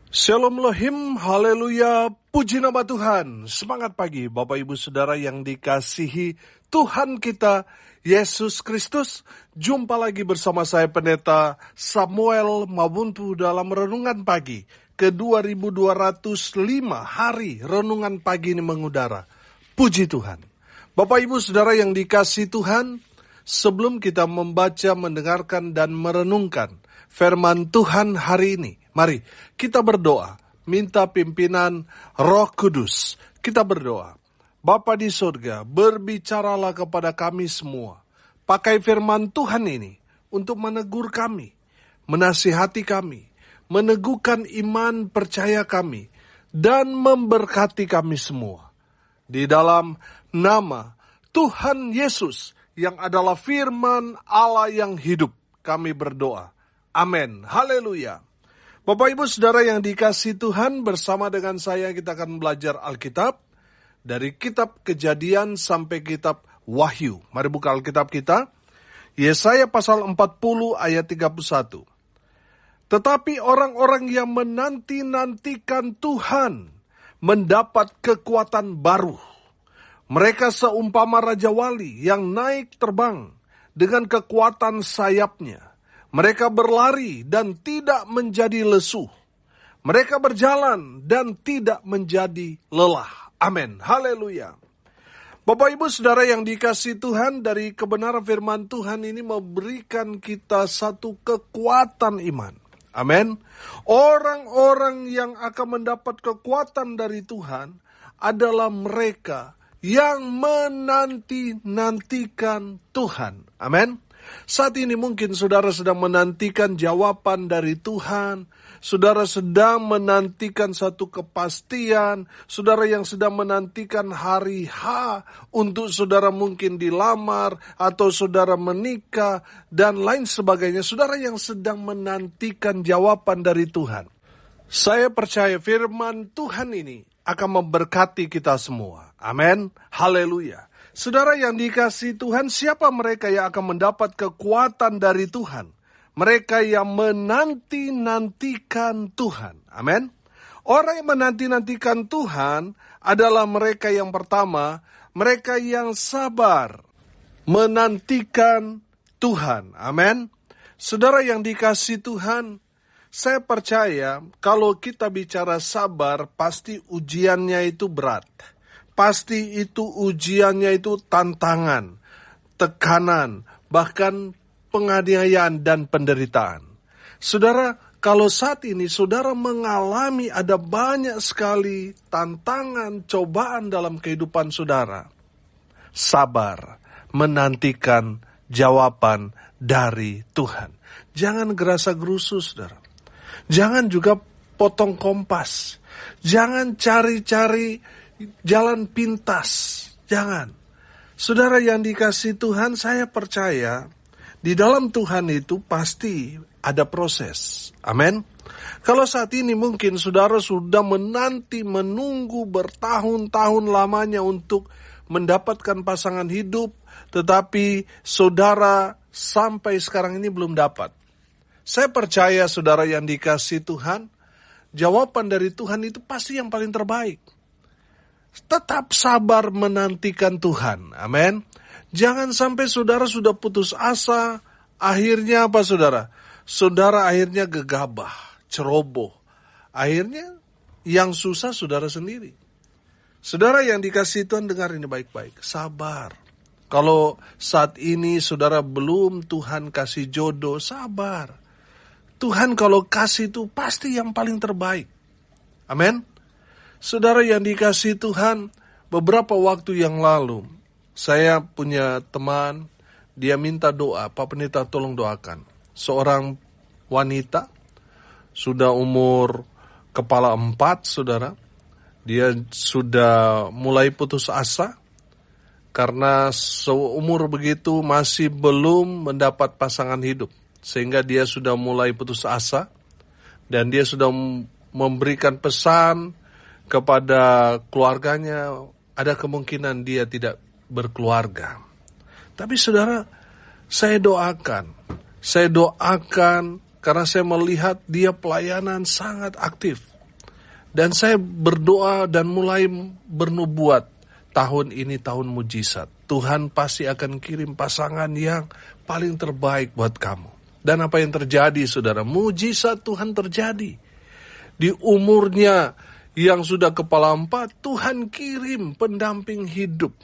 Shalom Lohim, haleluya, puji nama Tuhan. Semangat pagi Bapak Ibu Saudara yang dikasihi Tuhan kita, Yesus Kristus. Jumpa lagi bersama saya Pendeta Samuel Mabuntu dalam Renungan Pagi ke 2205 hari Renungan Pagi ini mengudara. Puji Tuhan. Bapak Ibu Saudara yang dikasihi Tuhan, sebelum kita membaca, mendengarkan, dan merenungkan firman Tuhan hari ini, mari kita berdoa, minta pimpinan Roh Kudus. Kita berdoa. Bapa di surga, berbicaralah kepada kami semua. Pakai firman Tuhan ini untuk menegur kami, menasihati kami, meneguhkan iman percaya kami, dan memberkati kami semua. Di dalam nama Tuhan Yesus yang adalah firman Allah yang hidup, kami berdoa. Amin. Haleluya. Bapak Ibu Saudara yang dikasihi Tuhan, bersama dengan saya kita akan belajar Alkitab dari kitab Kejadian sampai kitab Wahyu. Mari buka Alkitab kita. Yesaya pasal 40 ayat 31. Tetapi orang-orang yang menanti-nantikan Tuhan mendapat kekuatan baru. Mereka seumpama Raja Wali yang naik terbang dengan kekuatan sayapnya. Mereka berlari dan tidak menjadi lesu. Mereka berjalan dan tidak menjadi lelah. Amin. Haleluya. Bapak Ibu Saudara yang dikasihi Tuhan, dari kebenaran firman Tuhan ini memberikan kita satu kekuatan iman. Amin. Orang-orang yang akan mendapat kekuatan dari Tuhan adalah mereka yang menanti-nantikan Tuhan. Amin. Saat ini mungkin saudara sedang menantikan jawaban dari Tuhan. Saudara sedang menantikan satu kepastian. Saudara yang sedang menantikan hari H untuk saudara mungkin dilamar atau saudara menikah dan lain sebagainya. Saudara yang sedang menantikan jawaban dari Tuhan. Saya percaya firman Tuhan ini akan memberkati kita semua. Amin. Haleluya. Saudara yang dikasihi Tuhan, siapa mereka yang akan mendapat kekuatan dari Tuhan? Mereka yang menanti-nantikan Tuhan. Amin. Orang yang menanti-nantikan Tuhan adalah mereka yang pertama, mereka yang sabar menantikan Tuhan. Amin. Saudara yang dikasihi Tuhan, saya percaya kalau kita bicara sabar, pasti ujiannya itu berat. Pasti itu ujiannya itu tantangan, tekanan, bahkan penganiayaan dan penderitaan. Saudara, kalau saat ini saudara mengalami ada banyak sekali tantangan, cobaan dalam kehidupan saudara, sabar menantikan jawaban dari Tuhan. Jangan gerasa gerusu, saudara. Jangan juga potong kompas. Jangan cari-cari jalan pintas, jangan. Saudara yang dikasihi Tuhan, saya percaya di dalam Tuhan itu pasti ada proses. Amin. Kalau saat ini mungkin saudara sudah menanti, menunggu bertahun-tahun lamanya untuk mendapatkan pasangan hidup, tetapi saudara sampai sekarang ini belum dapat. Saya percaya saudara yang dikasihi Tuhan, jawaban dari Tuhan itu pasti yang paling terbaik. Tetap sabar menantikan Tuhan. Amin. Jangan sampai saudara sudah putus asa. Akhirnya apa saudara? Saudara akhirnya gegabah, ceroboh. Akhirnya yang susah saudara sendiri. Saudara yang dikasihi Tuhan, dengar ini baik-baik. Sabar. Kalau saat ini saudara belum Tuhan kasih jodoh, sabar. Tuhan kalau kasih itu pasti yang paling terbaik. Amin. Saudara yang dikasihi Tuhan, beberapa waktu yang lalu, saya punya teman, dia minta doa, Pak Pendeta tolong doakan. Seorang wanita, sudah umur kepala 4, saudara, dia sudah mulai putus asa, karena seumur begitu masih belum mendapat pasangan hidup. Sehingga dia sudah mulai putus asa, dan dia sudah memberikan pesan kepada keluarganya, ada kemungkinan dia tidak berkeluarga. Tapi saudara, saya doakan karena saya melihat dia pelayanan sangat aktif. Dan saya berdoa dan mulai bernubuat, tahun ini tahun mujizat. Tuhan pasti akan kirim pasangan yang paling terbaik buat kamu. Dan apa yang terjadi, saudara? Mujizat Tuhan terjadi. Di umurnya yang sudah kepala 4, Tuhan kirim pendamping hidup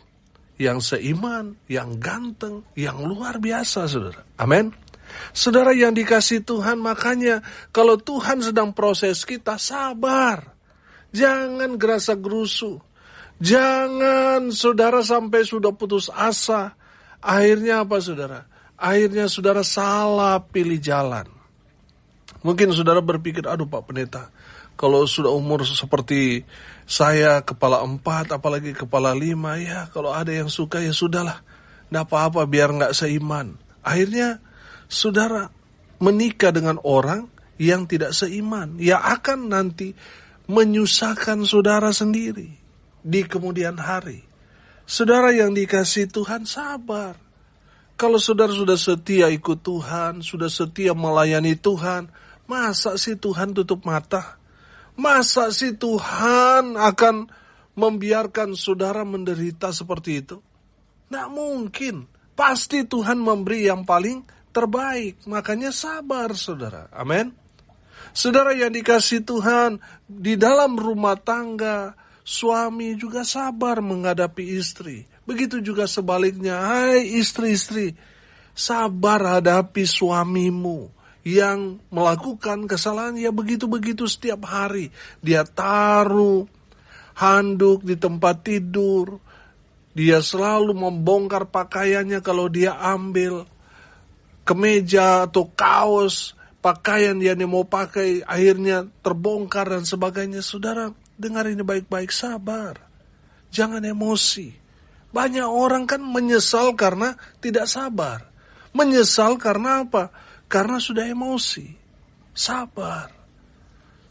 yang seiman, yang ganteng, yang luar biasa, saudara. Amin. Saudara yang dikasih Tuhan, makanya kalau Tuhan sedang proses kita, sabar. Jangan gerasa gerusu. Jangan saudara sampai sudah putus asa. Akhirnya apa, saudara? Akhirnya saudara salah pilih jalan. Mungkin saudara berpikir, aduh Pak Pendeta, kalau sudah umur seperti saya, kepala 4, apalagi kepala 5, ya kalau ada yang suka ya sudahlah. Nggak apa-apa biar nggak seiman. Akhirnya saudara menikah dengan orang yang tidak seiman. Ya akan nanti menyusahkan saudara sendiri di kemudian hari. Saudara yang dikasihi Tuhan, sabar. Kalau saudara sudah setia ikut Tuhan, sudah setia melayani Tuhan, masa sih Tuhan tutup mata? Masa sih Tuhan akan membiarkan saudara menderita seperti itu? Nggak mungkin. Pasti Tuhan memberi yang paling terbaik. Makanya sabar, saudara. Amin. Saudara yang dikasihi Tuhan, di dalam rumah tangga, suami juga sabar menghadapi istri. Begitu juga sebaliknya, hai istri-istri, sabar hadapi suamimu yang melakukan kesalahan ya begitu-begitu setiap hari. Dia taruh handuk di tempat tidur, dia selalu membongkar pakaiannya kalau dia ambil kemeja atau kaos, pakaian yang dia mau pakai akhirnya terbongkar dan sebagainya. Saudara, dengar ini baik-baik, sabar. Jangan emosi. Banyak orang kan menyesal karena tidak sabar. Menyesal karena apa? Karena sudah emosi. Sabar.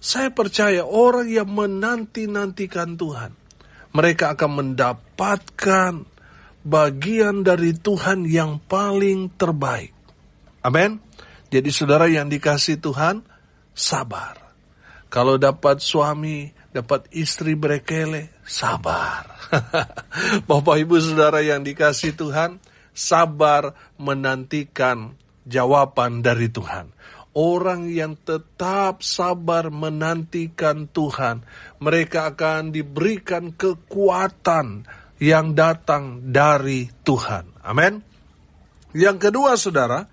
Saya percaya orang yang menanti-nantikan Tuhan, mereka akan mendapatkan bagian dari Tuhan yang paling terbaik. Amin. Jadi saudara yang dikasihi Tuhan, sabar. Kalau dapat suami, dapat istri berekele, sabar. Bapak Ibu saudara yang dikasihi Tuhan, sabar menantikan jawaban dari Tuhan. Orang yang tetap sabar menantikan Tuhan, mereka akan diberikan kekuatan yang datang dari Tuhan. Amin. Yang kedua saudara,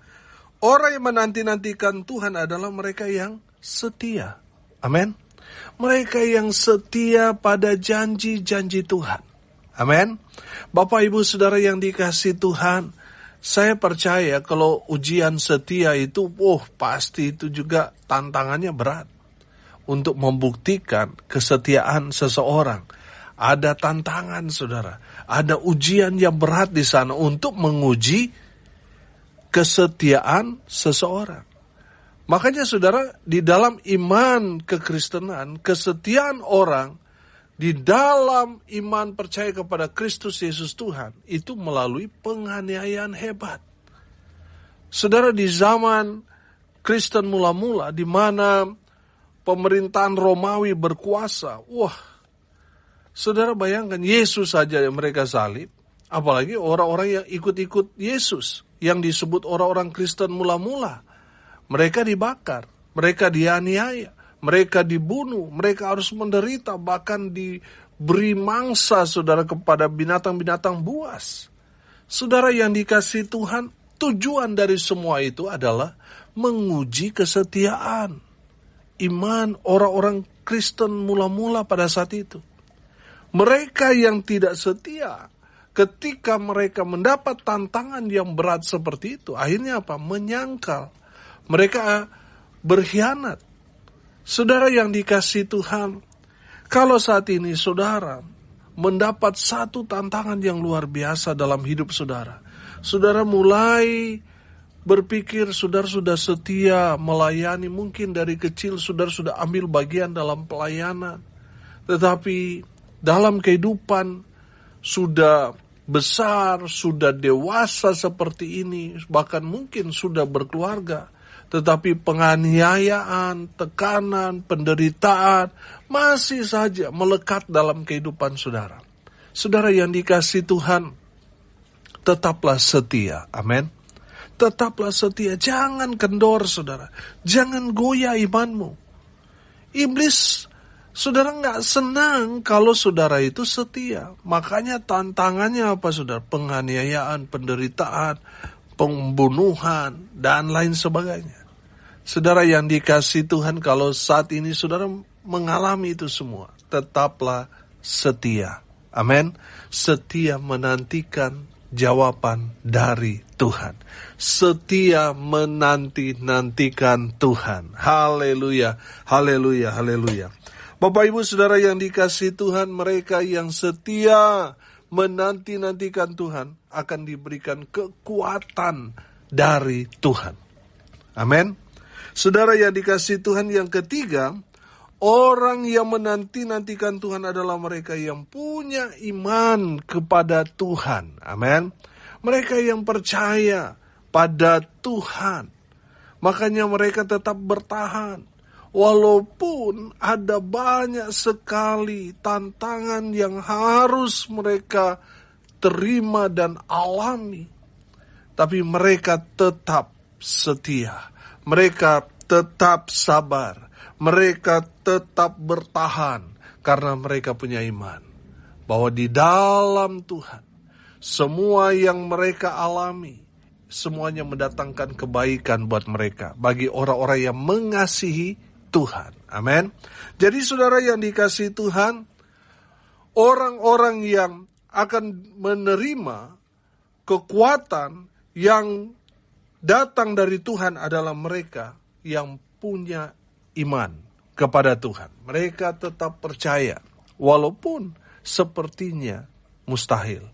orang yang menanti-nantikan Tuhan adalah mereka yang setia. Amin. Mereka yang setia pada janji-janji Tuhan. Amin. Bapak Ibu saudara yang dikasihi Tuhan, saya percaya kalau ujian setia itu, pasti itu juga tantangannya berat. Untuk membuktikan kesetiaan seseorang. Ada tantangan saudara. Ada ujian yang berat di sana untuk menguji kesetiaan seseorang. Makanya saudara, di dalam iman kekristenan, kesetiaan orang di dalam iman percaya kepada Kristus Yesus Tuhan, itu melalui penganiayaan hebat. Saudara, di zaman Kristen mula-mula, di mana pemerintahan Romawi berkuasa, saudara bayangkan, Yesus saja yang mereka salib, apalagi orang-orang yang ikut-ikut Yesus, yang disebut orang-orang Kristen mula-mula. Mereka dibakar, mereka dianiaya, mereka dibunuh, mereka harus menderita, bahkan diberi mangsa, saudara, kepada binatang-binatang buas. Saudara yang dikasihi Tuhan, tujuan dari semua itu adalah menguji kesetiaan iman orang-orang Kristen mula-mula pada saat itu. Mereka yang tidak setia, ketika mereka mendapat tantangan yang berat seperti itu, akhirnya apa? Menyangkal. Mereka berkhianat. Saudara yang dikasihi Tuhan, kalau saat ini saudara mendapat satu tantangan yang luar biasa dalam hidup saudara, saudara mulai berpikir saudara sudah setia melayani, mungkin dari kecil saudara sudah ambil bagian dalam pelayanan, tetapi dalam kehidupan sudah besar, sudah dewasa seperti ini, bahkan mungkin sudah berkeluarga, Tetapi penganiayaan, tekanan, penderitaan masih saja melekat dalam kehidupan saudara. Saudara yang dikasihi Tuhan, tetaplah setia. Amin. Tetaplah setia. Jangan kendor, saudara. Jangan goyah imanmu. Iblis, saudara, nggak senang kalau saudara itu setia. Makanya tantangannya apa, saudara? Penganiayaan, penderitaan, pembunuhan, dan lain sebagainya. Saudara yang dikasihi Tuhan, kalau saat ini saudara mengalami itu semua, tetaplah setia. Amin. Setia menantikan jawaban dari Tuhan. Setia menanti-nantikan Tuhan. Haleluya, haleluya, haleluya. Bapak Ibu Saudara yang dikasihi Tuhan, mereka yang setia menanti-nantikan Tuhan akan diberikan kekuatan dari Tuhan. Amin. Saudara yang dikasihi Tuhan, yang ketiga, orang yang menanti-nantikan Tuhan adalah mereka yang punya iman kepada Tuhan. Amin. Mereka yang percaya pada Tuhan. Makanya mereka tetap bertahan. Walaupun ada banyak sekali tantangan yang harus mereka terima dan alami. Tapi mereka tetap setia. Mereka tetap sabar. Mereka tetap bertahan. Karena mereka punya iman. Bahwa di dalam Tuhan, semua yang mereka alami, semuanya mendatangkan kebaikan buat mereka. Bagi orang-orang yang mengasihi Tuhan. Amin. Jadi saudara yang dikasihi Tuhan, orang-orang yang akan menerima kekuatan yang datang dari Tuhan adalah mereka yang punya iman kepada Tuhan. Mereka tetap percaya, walaupun sepertinya mustahil.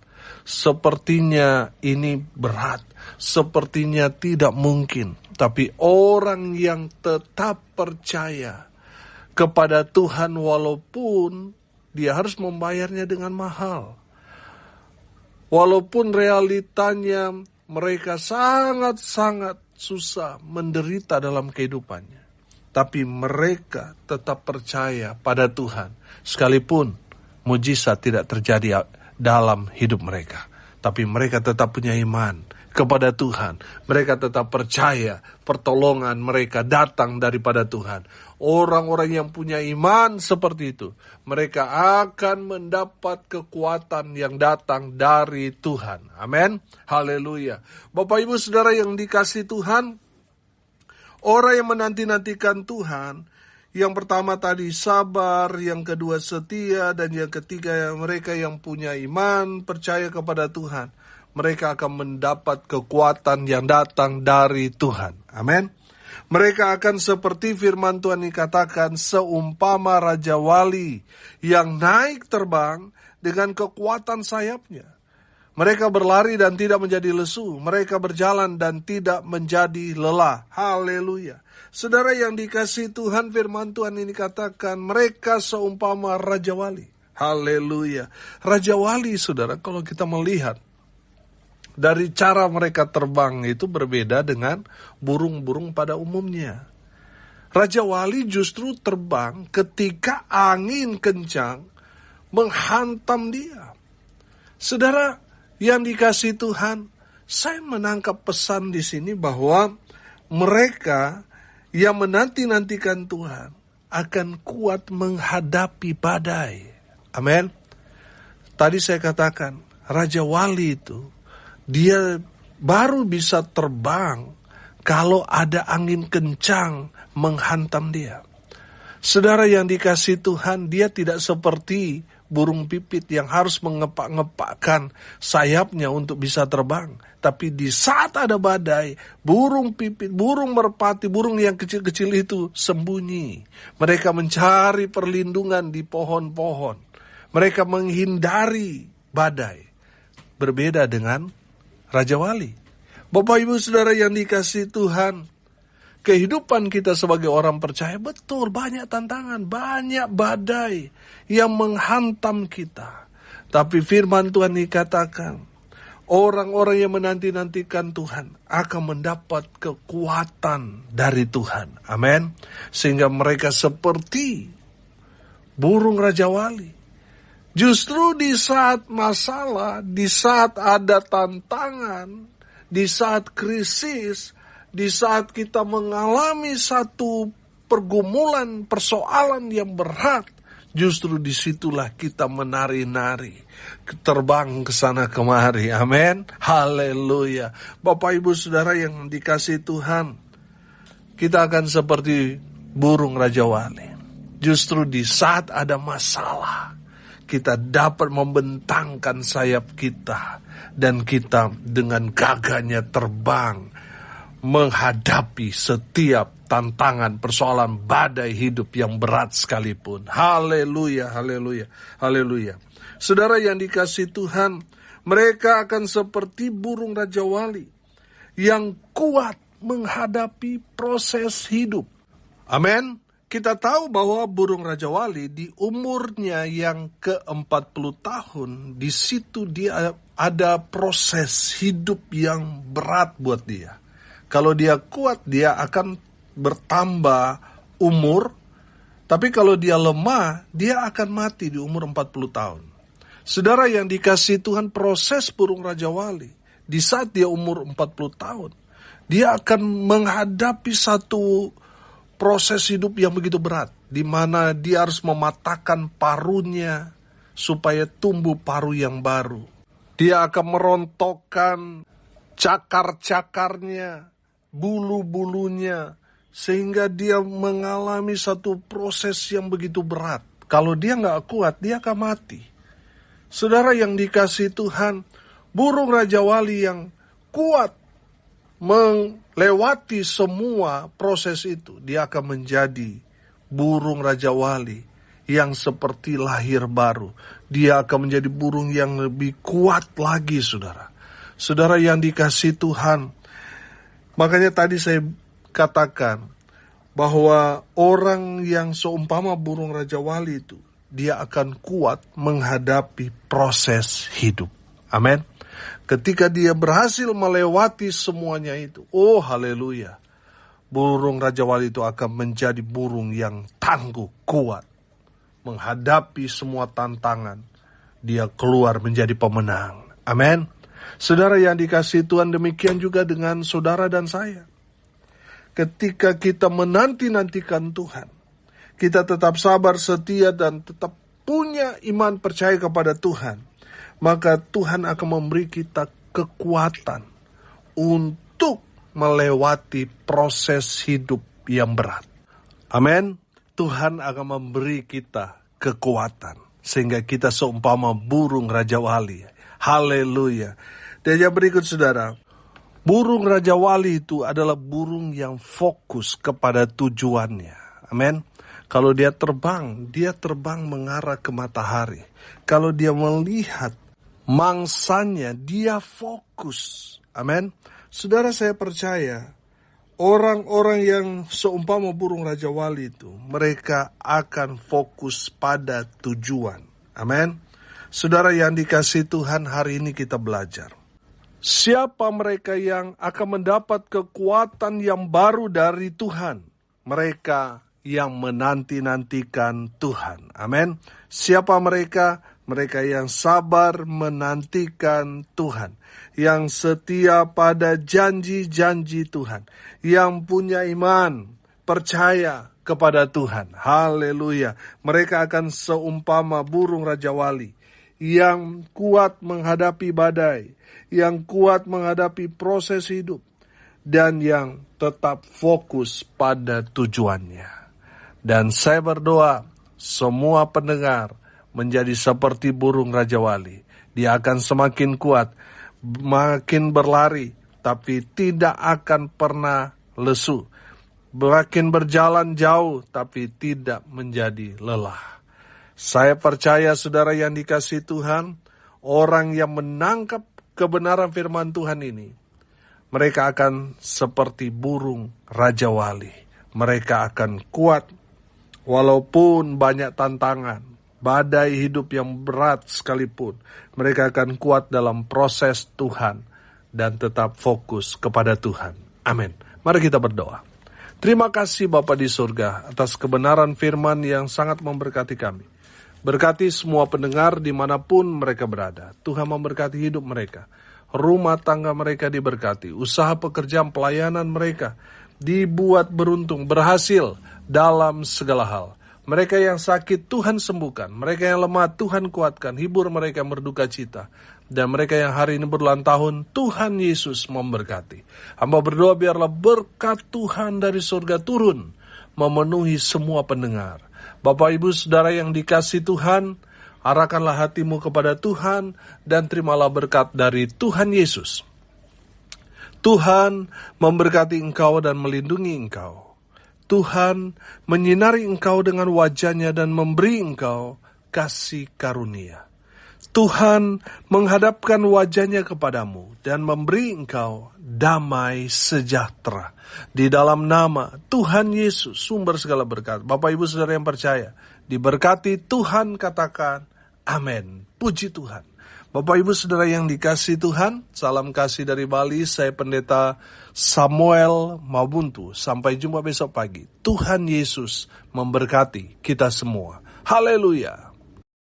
Sepertinya ini berat, sepertinya tidak mungkin. Tapi orang yang tetap percaya kepada Tuhan walaupun dia harus membayarnya dengan mahal. Walaupun realitanya mereka sangat-sangat susah, menderita dalam kehidupannya. Tapi mereka tetap percaya pada Tuhan. Sekalipun mujizat tidak terjadi dalam hidup mereka. Tapi mereka tetap punya iman kepada Tuhan. Mereka tetap percaya pertolongan mereka datang daripada Tuhan. Orang-orang yang punya iman seperti itu, mereka akan mendapat kekuatan yang datang dari Tuhan. Amin. Haleluya. Bapak Ibu Saudara yang dikasihi Tuhan, orang yang menanti-nantikan Tuhan, yang pertama tadi sabar, yang kedua setia, dan yang ketiga mereka yang punya iman, percaya kepada Tuhan. Mereka akan mendapat kekuatan yang datang dari Tuhan. Amin. Mereka akan seperti firman Tuhan dikatakan, seumpama Raja Wali yang naik terbang dengan kekuatan sayapnya. Mereka berlari dan tidak menjadi lesu. Mereka berjalan dan tidak menjadi lelah. Haleluya. Saudara yang dikasihi Tuhan, firman Tuhan ini katakan, mereka seumpama Raja Wali. Haleluya. Raja Wali, saudara, kalau kita melihat dari cara mereka terbang itu berbeda dengan burung-burung pada umumnya. Raja Wali justru terbang ketika angin kencang menghantam dia. Saudara yang dikasihi Tuhan, saya menangkap pesan di sini bahwa mereka yang menanti-nantikan Tuhan akan kuat menghadapi badai. Amin. Tadi saya katakan, Raja Wali itu dia baru bisa terbang kalau ada angin kencang menghantam dia. Saudara yang dikasihi Tuhan, dia tidak seperti burung pipit yang harus mengepak-ngepakkan sayapnya untuk bisa terbang. Tapi di saat ada badai, burung pipit, burung merpati, burung yang kecil-kecil itu sembunyi. Mereka mencari perlindungan di pohon-pohon. Mereka menghindari badai. Berbeda dengan Raja Wali. Bapak Ibu Saudara yang dikasihi Tuhan, kehidupan kita sebagai orang percaya betul banyak tantangan, banyak badai yang menghantam kita. Tapi firman Tuhan dikatakan, Orang-orang yang menanti-nantikan Tuhan akan mendapat kekuatan dari Tuhan. Amin. Sehingga mereka seperti burung Raja Wali. Justru di saat masalah, di saat ada tantangan, di saat krisis, di saat kita mengalami satu pergumulan, persoalan yang berat, justru disitulah kita menari-nari, terbang ke sana kemari. Amin. Haleluya. Bapak Ibu Saudara yang dikasihi Tuhan, kita akan seperti burung Raja Wali. Justru di saat ada masalah, kita dapat membentangkan sayap kita, dan kita dengan gagahnya terbang menghadapi setiap tantangan, persoalan, badai hidup yang berat sekalipun. Haleluya, haleluya, haleluya. Saudara yang dikasihi Tuhan, mereka akan seperti burung Raja Wali yang kuat menghadapi proses hidup. Amin. Kita tahu bahwa burung Raja Wali di umurnya yang ke-40 tahun, di situ dia ada proses hidup yang berat buat dia. Kalau dia kuat, dia akan bertambah umur, tapi kalau dia lemah, dia akan mati di umur 40 tahun. Saudara yang dikasihi Tuhan, proses burung Raja Wali, di saat dia umur 40 tahun, dia akan menghadapi satu proses hidup yang begitu berat, di mana dia harus mematahkan paruhnya supaya tumbuh paruh yang baru. Dia akan merontokkan cakar-cakarnya, bulu-bulunya, sehingga dia mengalami satu proses yang begitu berat. Kalau dia nggak kuat, dia akan mati. Saudara yang dikasihi Tuhan, burung Raja Wali yang kuat melewati semua proses itu, dia akan menjadi burung Raja Wali yang seperti lahir baru. Dia akan menjadi burung yang lebih kuat lagi, saudara. Saudara yang dikasihi Tuhan, makanya tadi saya katakan bahwa orang yang seumpama burung Raja Wali itu, dia akan kuat menghadapi proses hidup. Amin. Ketika dia berhasil melewati semuanya itu, oh haleluya, burung Raja Wali itu akan menjadi burung yang tangguh, kuat, menghadapi semua tantangan. Dia keluar menjadi pemenang. Amin. Saudara yang dikasihi Tuhan, demikian juga dengan saudara dan saya. Ketika kita menanti-nantikan Tuhan, kita tetap sabar, setia, dan tetap punya iman percaya kepada Tuhan, maka Tuhan akan memberi kita kekuatan untuk melewati proses hidup yang berat. Amin. Tuhan akan memberi kita kekuatan sehingga kita seumpama burung Raja Wali. Haleluya. Dan yang berikut, saudara, burung Raja Wali itu adalah burung yang fokus kepada tujuannya. Amin. Kalau dia terbang mengarah ke matahari. Kalau dia melihat mangsanya, dia fokus. Amin. Saudara, saya percaya orang-orang yang seumpama burung Raja Wali itu, mereka akan fokus pada tujuan. Amin. Saudara yang dikasihi Tuhan, hari ini kita belajar. Siapa mereka yang akan mendapat kekuatan yang baru dari Tuhan? Mereka yang menanti-nantikan Tuhan. Amin. Siapa mereka? Mereka yang sabar menantikan Tuhan, yang setia pada janji-janji Tuhan, yang punya iman, percaya kepada Tuhan. Haleluya. Mereka akan seumpama burung Raja Wali, yang kuat menghadapi badai, yang kuat menghadapi proses hidup, dan yang tetap fokus pada tujuannya. Dan saya berdoa, semua pendengar menjadi seperti burung Raja Wali. Dia akan semakin kuat, makin berlari, tapi tidak akan pernah lesu. Makin berjalan jauh, tapi tidak menjadi lelah. Saya percaya, saudara yang dikasihi Tuhan, orang yang menangkap kebenaran firman Tuhan ini, mereka akan seperti burung Raja Wali. Mereka akan kuat, walaupun banyak tantangan. badai hidup yang berat sekalipun, mereka akan kuat dalam proses Tuhan dan tetap fokus kepada Tuhan. Amin. Mari kita berdoa. Terima kasih Bapa di surga atas kebenaran firman yang sangat memberkati kami. Berkati semua pendengar dimanapun mereka berada. Tuhan memberkati hidup mereka. Rumah tangga mereka diberkati. Usaha pekerjaan pelayanan mereka dibuat beruntung, berhasil dalam segala hal. Mereka yang sakit Tuhan sembuhkan, mereka yang lemah Tuhan kuatkan, hibur mereka yang berduka cita. Dan mereka yang hari ini berulang tahun, Tuhan Yesus memberkati. Hamba berdoa biarlah berkat Tuhan dari surga turun, memenuhi semua pendengar. Bapak Ibu Saudara yang dikasihi Tuhan, arahkanlah hatimu kepada Tuhan, dan terimalah berkat dari Tuhan Yesus. Tuhan memberkati engkau dan melindungi engkau. Tuhan menyinari engkau dengan wajah-Nya dan memberi engkau kasih karunia. Tuhan menghadapkan wajah-Nya kepadamu dan memberi engkau damai sejahtera. Di dalam nama Tuhan Yesus, sumber segala berkat. Bapak Ibu Saudara yang percaya, diberkati Tuhan, katakan amin. Puji Tuhan. Bapak Ibu Saudara yang dikasihi Tuhan, salam kasih dari Bali, saya Pendeta Samuel Mabuntu. Sampai jumpa besok pagi. Tuhan Yesus memberkati kita semua. Haleluya.